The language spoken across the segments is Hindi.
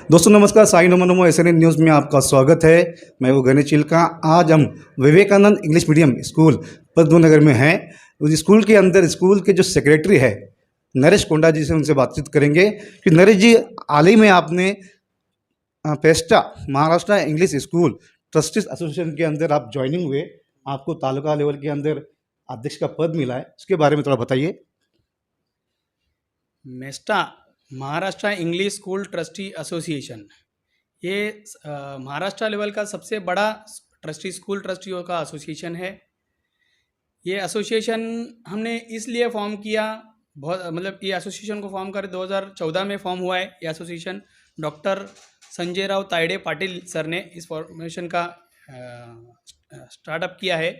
दोस्तों नमस्कार, साई नमो नमो एसएनएन न्यूज़ में आपका स्वागत है। मैं वो गणेश चिल्का। आज हम विवेकानंद इंग्लिश मीडियम स्कूल पद्मू नगर में हैं। उस स्कूल के अंदर स्कूल के जो सेक्रेटरी है नरेश कोंडा जी से उनसे बातचीत करेंगे कि नरेश जी, हाल ही में आपने पेस्टा Maharashtra English school trustees association के अंदर आप ज्वाइनिंग हुए, आपको तालुका लेवल के अंदर अध्यक्ष का पद मिला है, उसके बारे में थोड़ा बताइए। Mesta Maharashtra English school trustee association ये महाराष्ट्र लेवल का सबसे बड़ा स्कूल ट्रस्टियों का एसोसिएशन है। ये एसोसिएशन हमने इसलिए फॉर्म किया, ये एसोसिएशन को फॉर्म कर 2014 में फॉर्म हुआ है। ये association doctor Sanjay Rao Tayade Patil sir ने इस फॉर्मेशन का स्टार्टअप किया है।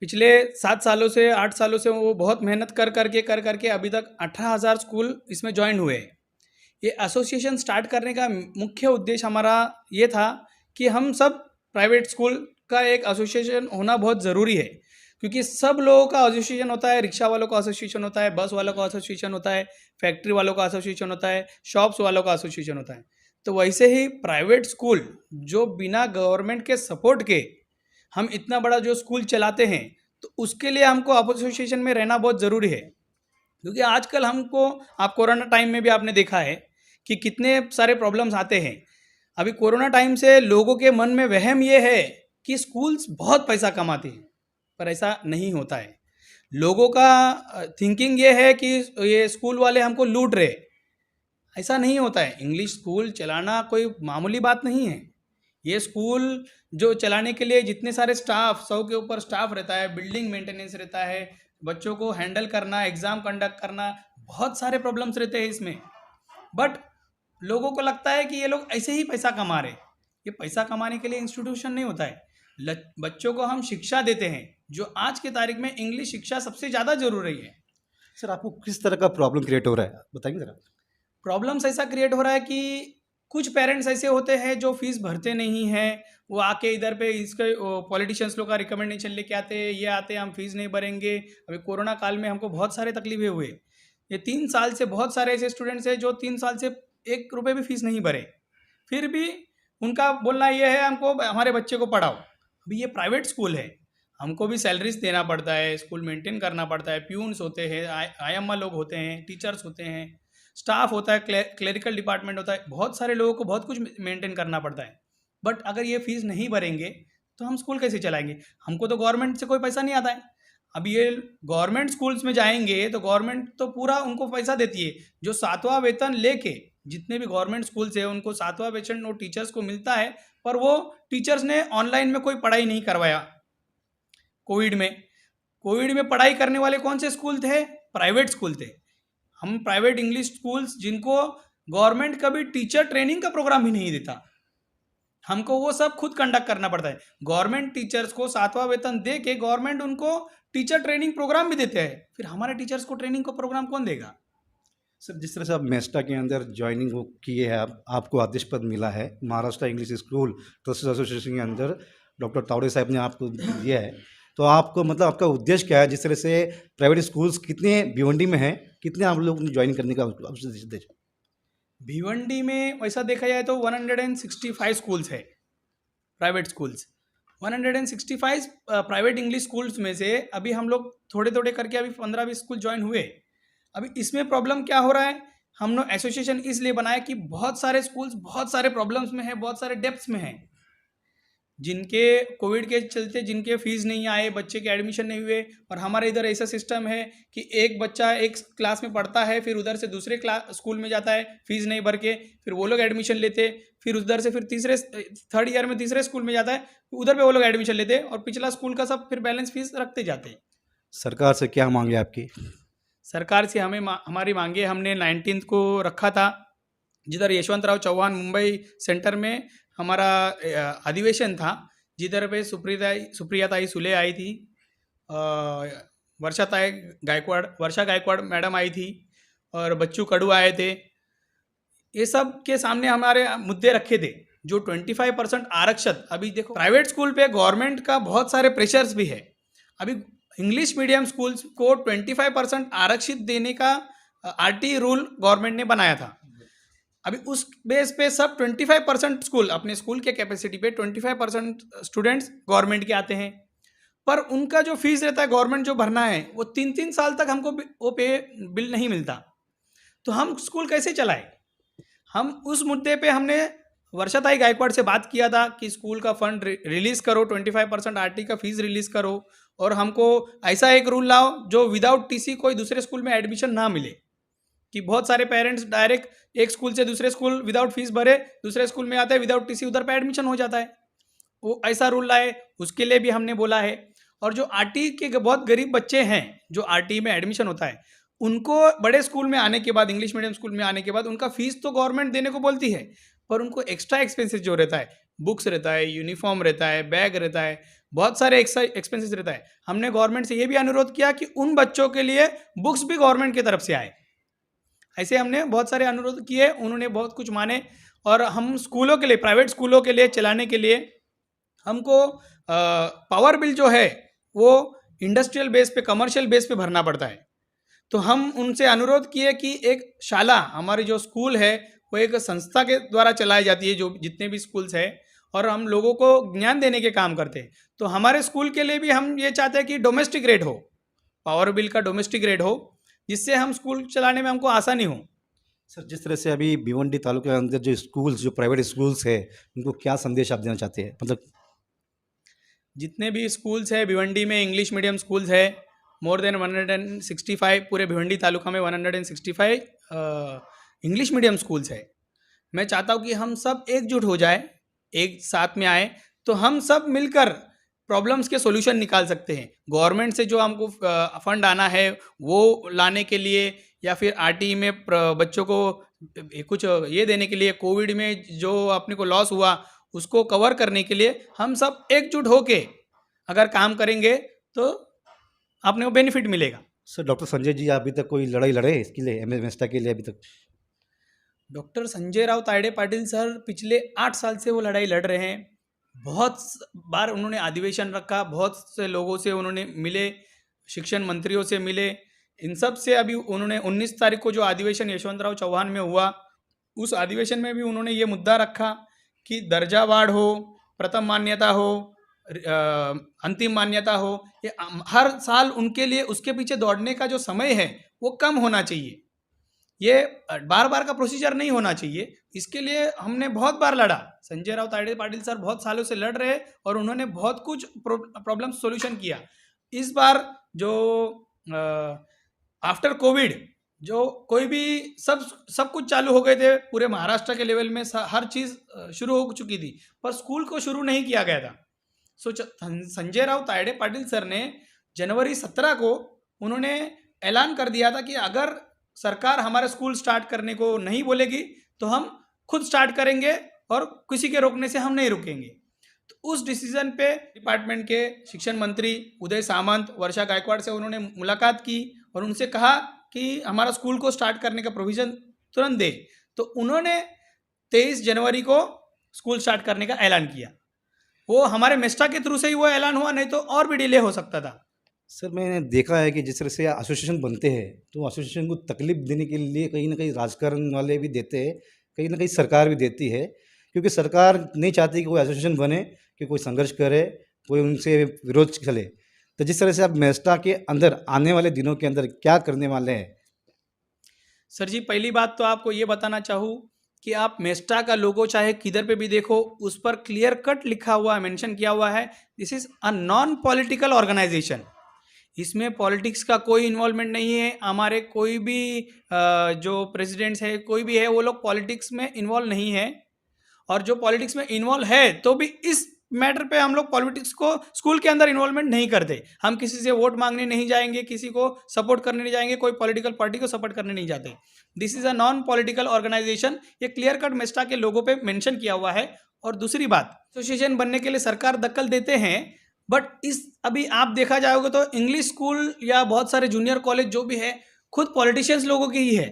पिछले 7 सालों से 8 सालों से वो बहुत मेहनत कर करके अभी तक 18,000 स्कूल इसमें ज्वाइन हुए हैं। ये एसोसिएशन स्टार्ट करने का मुख्य उद्देश्य हमारा ये था कि हम सब प्राइवेट स्कूल का एक एसोसिएशन होना बहुत ज़रूरी है, क्योंकि सब लोगों का एसोसिएशन होता है। रिक्शा वालों का एसोसिएशन होता है, बस वालों का एसोसिएशन होता है, फैक्ट्री वालों का एसोसिएशन होता है, शॉप्स वालों का एसोसिएशन होता है। तो वैसे ही प्राइवेट स्कूल जो बिना गवर्नमेंट के सपोर्ट के हम इतना बड़ा जो स्कूल चलाते हैं, तो उसके लिए हमको एसोसिएशन में रहना बहुत ज़रूरी है। क्योंकि आजकल हमको, आप कोरोना टाइम में भी आपने देखा है कि कितने सारे प्रॉब्लम्स आते हैं। अभी कोरोना टाइम से लोगों के मन में वहम ये है कि स्कूल्स बहुत पैसा कमाते हैं, पर ऐसा नहीं होता है। लोगों का थिंकिंग ये है कि ये स्कूल वाले हमको लूट रहे, ऐसा नहीं होता है। इंग्लिश स्कूल चलाना कोई मामूली बात नहीं है। ये स्कूल जो चलाने के लिए जितने सारे स्टाफ, 100 के ऊपर स्टाफ रहता है, बिल्डिंग मेंटेनेंस रहता है, बच्चों को हैंडल करना, एग्ज़ाम कंडक्ट करना, बहुत सारे प्रॉब्लम्स रहते हैं इसमें। बट लोगों को लगता है कि ये लोग ऐसे ही पैसा कमा रहे। ये पैसा कमाने के लिए इंस्टीट्यूशन नहीं होता है। बच्चों को हम शिक्षा देते हैं, जो आज की तारीख में इंग्लिश शिक्षा सबसे ज़्यादा जरूरी है। सर, आपको किस तरह का प्रॉब्लम क्रिएट हो रहा है, बताइए ज़रा। प्रॉब्लम्स ऐसा क्रिएट हो रहा है कि कुछ पेरेंट्स ऐसे होते हैं जो फीस भरते नहीं हैं। वो आके इधर पे इसके पॉलिटिशियंस लोग का रिकमेंडेशन लेके आते हैं, ये आते हैं हम फीस नहीं भरेंगे। अभी कोरोना काल में हमको बहुत सारे तकलीफें हुए। ये 3 साल से बहुत सारे ऐसे स्टूडेंट्स हैं जो 3 साल से 1 रुपये भी फीस नहीं भरे, फिर भी उनका बोलना ये है हमको हमारे बच्चे को पढ़ाओ। अभी ये प्राइवेट स्कूल है, हमको भी सैलरीज देना पड़ता है, स्कूल मेंटेन करना पड़ता है, प्यून्स होते हैं, आयम्मा लोग होते हैं, टीचर्स होते हैं, स्टाफ होता है, क्लेरिकल डिपार्टमेंट होता है, बहुत सारे लोगों को बहुत कुछ मेंटेन करना पड़ता है। बट अगर ये फीस नहीं भरेंगे तो हम स्कूल कैसे चलाएंगे? हमको तो गवर्नमेंट से कोई पैसा नहीं आता है। अब ये गवर्नमेंट स्कूल्स में जाएंगे तो गवर्नमेंट तो पूरा उनको पैसा देती है। जो 7वां वेतन लेके जितने भी गवर्नमेंट स्कूल्स है उनको 7वां वेतन वो टीचर्स को मिलता है, पर वो टीचर्स ने ऑनलाइन में कोई पढ़ाई नहीं करवाया। कोविड में पढ़ाई करने वाले कौन से स्कूल थे? प्राइवेट स्कूल थे। हम प्राइवेट इंग्लिश स्कूल्स जिनको गवर्नमेंट कभी टीचर ट्रेनिंग का प्रोग्राम ही नहीं देता, हमको वो सब खुद कंडक्ट करना पड़ता है। गवर्नमेंट टीचर्स को 7वां वेतन दे के गवर्नमेंट उनको टीचर ट्रेनिंग प्रोग्राम भी देते हैं, फिर हमारे टीचर्स को ट्रेनिंग का प्रोग्राम कौन देगा? सर, जिस तरह से आप मेस्टा के अंदर ज्वाइनिंग किए हैं, आपको अध्यक्ष पद मिला है Maharashtra English school trustees association के अंदर, डॉक्टर तावड़े साहब ने आपको दिया है, तो आपको मतलब आपका उद्देश्य क्या है? जिस तरह से प्राइवेट स्कूल्स कितने भिवंडी में हैं, कितने आप लोग ज्वाइन करने का उद्देश्य? भिवंडी में वैसा देखा जाए तो 165 स्कूल्स है private schools. 165 private English schools में से अभी हम लोग थोड़े थोड़े करके अभी 15-20 स्कूल ज्वाइन हुए। अभी इसमें प्रॉब्लम क्या हो रहा है, हम लोग एसोसिएशन इसलिए बनाया कि बहुत सारे स्कूल्स बहुत सारे प्रॉब्लम्स में है, बहुत सारे डेप्थ्स में हैं, जिनके कोविड के चलते जिनके फीस नहीं आए, बच्चे के एडमिशन नहीं हुए। और हमारे इधर ऐसा सिस्टम है कि एक बच्चा एक क्लास में पढ़ता है, फिर उधर से दूसरे स्कूल में जाता है फीस नहीं भर के, फिर वो लोग एडमिशन लेते, फिर उधर से फिर थर्ड ईयर में तीसरे स्कूल में जाता है, उधर पे वो लोग एडमिशन लेते और पिछला स्कूल का सब फिर बैलेंस फीस रखते जाते हैं। सरकार से क्या मांगे आपकी? सरकार से हमारी मांगे हमने 19 को रखा था, जिधर यशवंतराव चौहान मुंबई सेंटर में हमारा अधिवेशन था, जिधर पे सुप्रियाताई सुले आई थी, वर्षा गायकवाड़ मैडम आई थी और बच्चू कडू आए थे। ये सब के सामने हमारे मुद्दे रखे थे। जो 25% आरक्षण, अभी देखो प्राइवेट स्कूल पे गवर्नमेंट का बहुत सारे प्रेशर्स भी है। अभी इंग्लिश मीडियम स्कूल्स को 25% आरक्षित देने का आरटी रूल गवर्नमेंट ने बनाया था। अभी उस बेस पे सब 25% स्कूल, अपने स्कूल के कैपेसिटी पे 25% स्टूडेंट्स गवर्नमेंट के आते हैं, पर उनका जो फीस रहता है गवर्नमेंट जो भरना है वो 3-3 साल तक हमको वो पे बिल नहीं मिलता। तो हम स्कूल कैसे चलाएं? हम उस मुद्दे पे हमने वर्षाताई गायकवाड़ से बात किया था कि स्कूल का फंड रिलीज़ करो, 25% आरटी का फीस रिलीज़ करो, और हमको ऐसा एक रूल लाओ जो विदाउट टीसी कोई दूसरे स्कूल में एडमिशन ना मिले। कि बहुत सारे पेरेंट्स डायरेक्ट एक स्कूल से दूसरे स्कूल विदाउट फीस भरे दूसरे स्कूल में आते हैं, विदाउट टीसी उधर पे एडमिशन हो जाता है। वो ऐसा रूल लाए, उसके लिए भी हमने बोला है। और जो आरटी के बहुत गरीब बच्चे हैं जो आरटी में एडमिशन होता है, उनको बड़े स्कूल में आने के बाद, इंग्लिश मीडियम स्कूल में आने के बाद उनका फीस तो गवर्नमेंट देने को बोलती है, पर उनको एक्स्ट्रा एक्सपेंसेस जो रहता है, बुक्स रहता है, यूनिफॉर्म रहता है, बैग रहता है, बहुत सारे एक्स्ट्रा एक्सपेंसेस रहता है। हमने गवर्नमेंट से ये भी अनुरोध किया कि उन बच्चों के लिए बुक्स भी गवर्नमेंट की तरफ से आए। ऐसे हमने बहुत सारे अनुरोध किए, उन्होंने बहुत कुछ माने। और हम स्कूलों के लिए, प्राइवेट स्कूलों के लिए चलाने के लिए हमको पावर बिल जो है वो इंडस्ट्रियल बेस पे, कमर्शियल बेस पे भरना पड़ता है। तो हम उनसे अनुरोध किए कि एक शाला, हमारी जो स्कूल है वो एक संस्था के द्वारा चलाई जाती है, जो जितने भी स्कूल्स है, और हम लोगों को ज्ञान देने के काम करते हैं। तो हमारे स्कूल के लिए भी हम ये चाहते हैं कि डोमेस्टिक रेट हो, पावर बिल का डोमेस्टिक रेट हो, जिससे हम स्कूल चलाने में हमको आसानी हो। सर, जिस तरह से अभी भिवंडी तालुके के अंदर जो स्कूल्स, जो प्राइवेट स्कूल्स है, उनको क्या संदेश आप देना चाहते हैं? मतलब जितने भी स्कूल्स है भिवंडी में, इंग्लिश मीडियम स्कूल्स है, मोर देन 165, पूरे भिवंडी तालुका में 165 इंग्लिश मीडियम स्कूल्स है। मैं चाहता हूँ कि हम सब एकजुट हो जाए, एक साथ में आए, तो हम सब मिलकर प्रॉब्लम्स के सॉल्यूशन निकाल सकते हैं। गवर्नमेंट से जो हमको फंड आना है वो लाने के लिए, या फिर आरटी में बच्चों को कुछ ये देने के लिए, कोविड में जो अपने को लॉस हुआ उसको कवर करने के लिए, हम सब एकजुट होके अगर काम करेंगे तो अपने को बेनिफिट मिलेगा। सर, डॉक्टर संजय जी अभी तक कोई लड़ाई लड़े इसके लिए, एम एस मेस्टा के लिए अभी तक? डॉक्टर संजय राव तायडे पाटिल सर पिछले 8 साल से वो लड़ाई लड़ रहे हैं। बहुत बार उन्होंने अधिवेशन रखा, बहुत से लोगों से उन्होंने मिले, शिक्षण मंत्रियों से मिले, इन सब से अभी उन्होंने 19 तारीख को जो अधिवेशन यशवंतराव चौहान में हुआ, उस अधिवेशन में भी उन्होंने ये मुद्दा रखा कि दर्जावार हो, प्रथम मान्यता हो, अंतिम मान्यता हो, ये हर साल उनके लिए उसके पीछे दौड़ने का जो समय है वो कम होना चाहिए। ये बार बार का प्रोसीजर नहीं होना चाहिए। इसके लिए हमने बहुत बार लड़ा। संजय राव तायडे पाटिल सर बहुत सालों से लड़ रहे और उन्होंने बहुत कुछ प्रॉब्लम सॉल्यूशन किया। इस बार जो आफ्टर कोविड जो कोई भी सब कुछ चालू हो गए थे, पूरे महाराष्ट्र के लेवल में हर चीज़ शुरू हो चुकी थी, पर स्कूल को शुरू नहीं किया गया था। संजय राव तायडे पाटिल सर ने जनवरी 17 को उन्होंने ऐलान कर दिया था कि अगर सरकार हमारे स्कूल स्टार्ट करने को नहीं बोलेगी तो हम खुद स्टार्ट करेंगे और किसी के रोकने से हम नहीं रुकेंगे। तो उस डिसीजन पे डिपार्टमेंट के शिक्षण मंत्री उदय सामंत, वर्षा गायकवाड़ से उन्होंने मुलाकात की और उनसे कहा कि हमारा स्कूल को स्टार्ट करने का प्रोविज़न तुरंत दे। तो उन्होंने 23 जनवरी को स्कूल स्टार्ट करने का ऐलान किया। वो हमारे मेस्टा के थ्रू से ही वो ऐलान हुआ, नहीं तो और भी डिले हो सकता था। सर, मैंने देखा है कि जिस तरह से एसोसिएशन बनते हैं तो एसोसिएशन को तकलीफ देने के लिए कहीं ना कहीं राजकारण वाले भी देते हैं, कहीं ना कहीं सरकार भी देती है, क्योंकि सरकार नहीं चाहती कि कोई एसोसिएशन बने, कि कोई संघर्ष करे, कोई उनसे विरोध चले। तो जिस तरह से आप मेस्टा के अंदर आने वाले दिनों के अंदर क्या करने वाले हैं? सर जी, पहली बात तो आपको ये बताना चाहूँ कि आप मेस्टा का लोगो चाहे किधर पे भी देखो, उस पर क्लियर कट लिखा हुआ है, मेंशन किया हुआ है, this is a non political organisation. इसमें पॉलिटिक्स का कोई इन्वॉल्वमेंट नहीं है। हमारे कोई भी जो प्रेसिडेंट्स है, कोई भी है, वो लोग पॉलिटिक्स में इन्वॉल्व नहीं है। और जो पॉलिटिक्स में इन्वॉल्व है तो भी इस मैटर पे हम लोग पॉलिटिक्स को स्कूल के अंदर इन्वॉल्वमेंट नहीं करते। हम किसी से वोट मांगने नहीं जाएंगे, किसी को सपोर्ट करने नहीं जाएंगे, कोई पॉलिटिकल पार्टी को सपोर्ट करने नहीं जाते। This is a non political organisation. ये क्लियर कट मेस्टा के लोगों पे मेंशन किया हुआ है। और दूसरी बात, एसोसिएशन बनने के लिए सरकार दखल देते हैं, बट इस अभी आप देखा जाओगे तो इंग्लिश स्कूल या बहुत सारे जूनियर कॉलेज जो भी है, खुद पॉलिटिशियंस लोगों की ही है।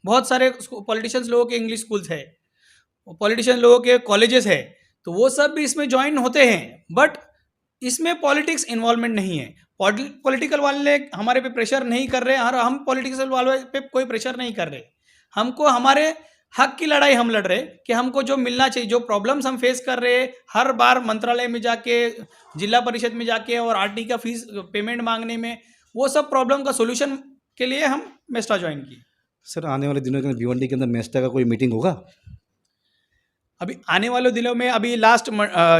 बहुत सारे पॉलिटिशियंस लोगों के इंग्लिश स्कूल्स है, पॉलिटिशियन लोगों के कॉलेजेस है, तो वो सब भी इसमें ज्वाइन होते हैं, बट इसमें पॉलिटिक्स इन्वॉल्वमेंट नहीं है। पॉलिटिकल वाले हमारे पे प्रेशर नहीं कर रहे और हम पॉलिटिकल वाले पे कोई प्रेशर नहीं कर रहे। हमको हमारे हक की लड़ाई हम लड़ रहे हैं कि हमको जो मिलना चाहिए, जो प्रॉब्लम्स हम फेस कर रहे हैं, हर बार मंत्रालय में जाके, जिला परिषद में जाके और आरटी का फीस पेमेंट मांगने में, वो सब प्रॉब्लम का सोल्यूशन के लिए हम मेस्टा ज्वाइन किए। सर आने वाले दिनों के अंदर भिवंडी के अंदर मेस्टा का कोई मीटिंग होगा? अभी आने वाले दिनों में, अभी लास्ट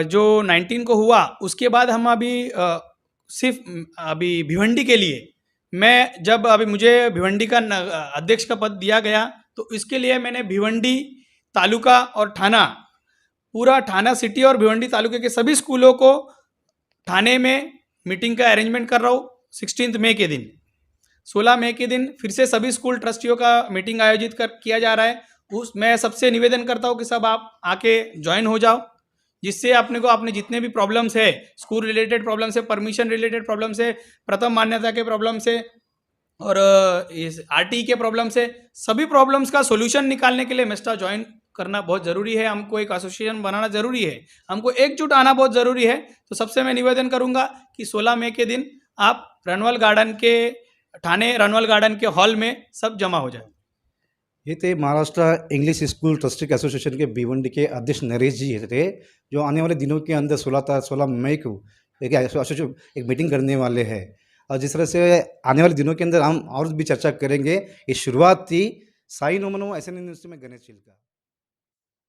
जो 19 को हुआ, उसके बाद हम अभी सिर्फ अभी भिवंडी के लिए, मैं जब अभी मुझे भिवंडी का अध्यक्ष का पद दिया गया, तो इसके लिए मैंने भिवंडी तालुका और थाना, पूरा थाना सिटी और भिवंडी तालुके के सभी स्कूलों को थाने में मीटिंग का अरेंजमेंट कर रहा हूँ। 16 मई के दिन, 16 मई के दिन फिर से सभी स्कूल ट्रस्टियों का मीटिंग आयोजित किया जा रहा है। मैं सबसे निवेदन करता हूँ कि सब आप आके ज्वाइन हो जाओ, जिससे अपने जितने भी प्रॉब्लम्स है, स्कूल रिलेटेड प्रॉब्लम्स है, परमिशन रिलेटेड प्रॉब्लम्स है, प्रथम मान्यता के प्रॉब्लम्स है और इस आरटी के प्रॉब्लम्स है, सभी प्रॉब्लम्स का सोल्यूशन निकालने के लिए मेस्टा ज्वाइन करना बहुत ज़रूरी है। हमको एक एसोसिएशन बनाना ज़रूरी है, हमको एकजुट आना बहुत ज़रूरी है। तो सबसे मैं निवेदन करूँगा कि 16 मई के दिन आप रनवल गार्डन के, ठाणे रनवल गार्डन के हॉल में सब जमा हो जाए। ये थे Maharashtra English school trustee association के भिवंडी के अध्यक्ष नरेश जी थे, जो आने वाले दिनों के अंदर 16 मई को एक मीटिंग करने वाले हैं। और जिस तरह से आने वाले दिनों के अंदर हम और भी चर्चा करेंगे। ये शुरुआत थी। साई नोमनो एसएन न्यूज़ में गणेश चिल्का।